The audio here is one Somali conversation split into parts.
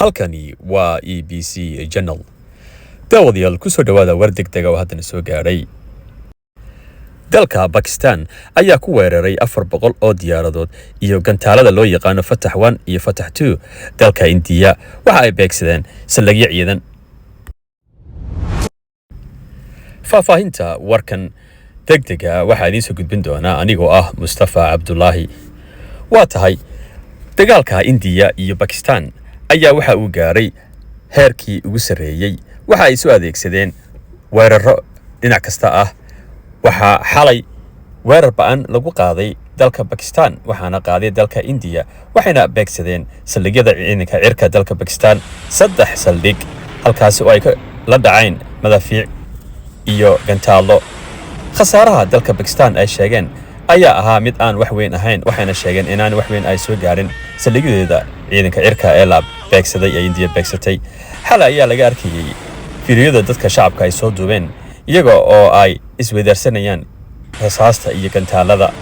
halkani waa EBC Channel. daawadayaal ku soo dhawaada war degdeg oo haddana soo gaadhay. dalka Pakistan ayaa ku weeraray 400 oo diyaaradood iyo gantaalada loo yaqaano Fatah 1 iyo Fatah 2. dalka India waxa ay beegsadeen saldhigyo ciidan. faahfaahinta warkan degdega waxaa idiin soo gudbin doona anigoo ah Mustafa Abdullahi. waa tahay dagaalka India iyo Pakistan ayaa waxa uu gaaray heerkii ugu sareeyay. waxa ay soo adeegsadeen weeraro dhinac kasta ah. waxa xalay weerar ba'an lagu qaaday dalka Pakistan waxaana qaaday dalka India waxayna beegsadeen saldhigyada ciidanka cirka dalka Pakistan 3 saldhig halkaas oo ay la dhaceen madaafiic iyo gantaalo. khasaaraha dalka Pakistan ay sheegeen ayaa ahaa mid aan wax weyn ahayn waxayna sheegeen inaan wax weyn ay soo gaarin saldhigyada ciidanka cirka ee la beegsaday ee India beegsatay. xalay ayaa laga arkayay fiiriyada dadka shacabka ay soo duubeen iyaga oo ay isweydaarsanayaan rasaasta iyo gantaalada.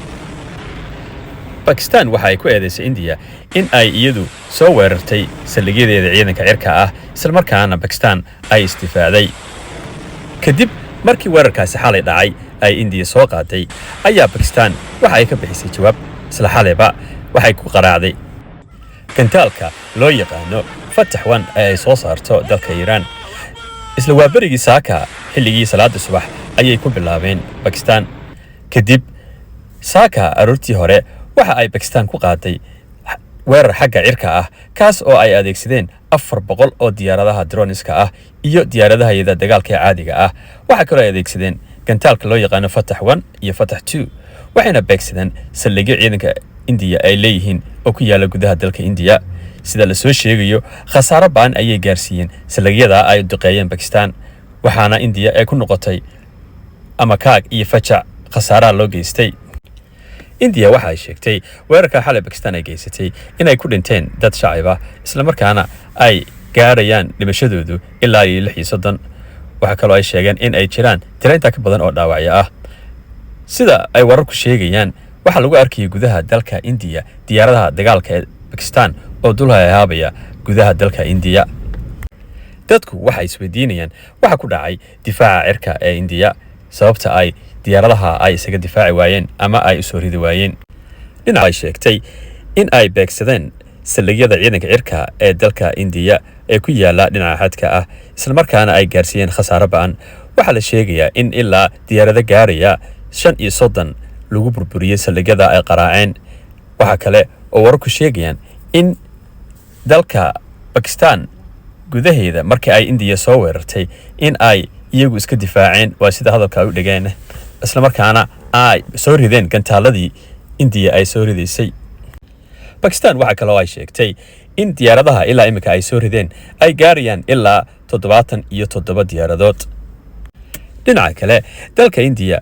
Pakistan waxa ay ku eedeysay India in ay iyadu soo weerartay saldhigyadeeda ciidanka cirka ah isla markaana Pakistan ay istifaaday. kadib markii weerarkaasi xalay dhacay ay India soo qaaday ayaa Pakistan waxa ay ka bixisay jawaab isla xalayba waxay ku qaraacday gantaalka loo yaqaano Fatah 1 ay soo saarto dalka Iran. isla waabarigii saaka xilligii salaada subax ayay ku bilaabeen Pakistan. kadib saaka aroortii hore waxa ay Pakistan ku qaaday weerar xagga cirka ah kaas oo ay adeegsadeen 400 oo diyaaradaha droneska ah iyo diyaaradaha yada dagaalka caadiga ah. waxa kale ay adeegsadeen gantaalka loo yaqaan Fatah 1 iyo Fatah 2 waxayna beegsadeen saldhigyo ciidanka India ay leeyihiin oo ku yaala gudaha dalka India. sida la soo sheegayo khasaaro baan ayay gaarsiiyeen saldhigyada ay duqeeyeen Pakistan waxaana India ay ku noqotay ama kaag iyo fajac khasaaraha loo geystay. India waxa ay sheegtay weerarka xalay Pakistan ay geysatay inay ku dhinteen dad shacab ah isla markaana ay gaarayaan dhimashadoodu ilaa 36. waxa kale oo ay sheegeen in ay jiraan tirainta ka badan oo dhaawacyo ah. sida ay wararku sheegayaan waxa lagu arkay gudaha dalka India diyaaradaha dagaalka ee Pakistan oo dul hayaabaya gudaha dalka India. dadku waxay isweydiinayaan waxa ku dhacay difaaca cirka ee India sababta ay diyaaradaha ay isaga difaaci waayeen ama ay u soo ridi waayeen. dhinaca ay sheegtay in ay beegsadeen saldhigyada ciidanka cirka ee dalka India ee ku yaala dhinaca xadka ah isla markaana ay gaarsiiyeen khasaaro ba'an. waxa la sheegayaa in ilaa diyaarado gaaraya 35 lagu burburiyay saldhigyada ay qaraaceen. waxa kale oo wararku sheegayaan in dalka Pakistan gudaheeda markii ay India soo weerartay in ay iyagu iska difaaceen waa sida hadalka u dhigeen isla markaana ay soo rideen gantaaladii India ay soo ridaysay. Pakistan waxa kale oo ay sheegtay in diyaaradaha ilaa imika ay soo rideen ay gaarayaan ilaa 77 diyaaradood. dhinaca kale dalka India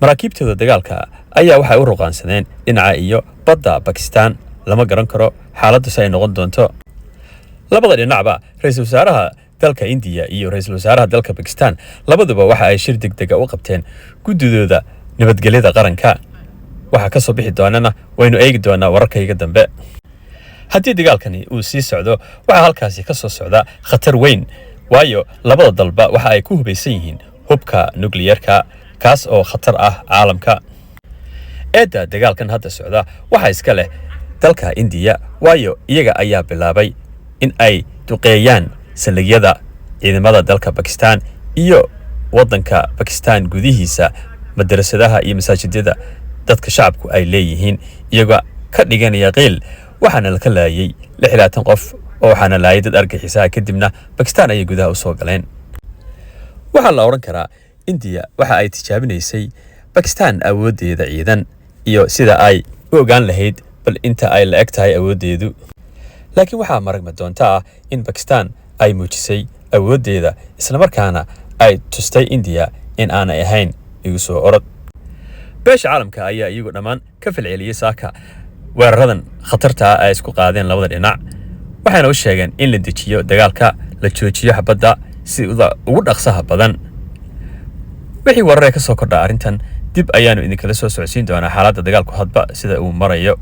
maraakiibtooda dagaalka ayaa waxay u ruqaansadeen dhinaca iyo badda Pakistan. lama garan karo xaaladdu ay noqon doonto. labada dhinacba ra'iisul wasaaraha dalka India iyo ra'iisul wasaaraha dalka Pakistan labaduba waxa ay shir degdeg ah u qabteen guddidooda nabadgelyada qaranka. waxa ka soo bixi doonana waynu eegi doonaa wararkayga dambe. haddii dagaalkani uu sii socdo waxa halkaasi ka soo socda khatar weyn waayo labada dalba waxa ay ku hubaysan yihiin hubka nuclearka kaas oo khatar ah caalamka. eedda dagaalkan hadda socda waxa iska leh dalka India waayo iyaga ayaa bilaabay in ay duqeeyaan saldhigyada ciidamada dalka Pakistan iyo wadanka Pakistan gudihiisa madrasadaha iyo masaajidada dadka shacabku ay leeyihiin iyaga ka dhiganaya qeyl. waxaana la ka laayay 66 qof oo waxaana laayay dad argaxisaha kadibna Pakistan ay gudaha u soo galeen. waxa la oran karaa India waxa ay tijaabinaysay Pakistan awoodeeda ciidan iyo sida ay u ogaan lahayd bal inta ay la eg tahay awoodeedu. laakiin waxa maragma doonta ah in Pakistan ay muujisay awoodeeda isla markaana ay tustay India in aanay ahayn igu soo orod. beesha caalamka ayaa iyagu dhammaan ka falceliyay saaka weeraradan khatarta ah ay isku qaadeen labada dhinac waxayna u sheegeen in la dejiyo dagaalka la joojiyo xabadda si ugu dhaqsaha badan. wixii warar ka soo kordha arrintan dib ayaanu idinkala soo socodsiin doonaa xaaladda dagaalku hadba sida uu marayo.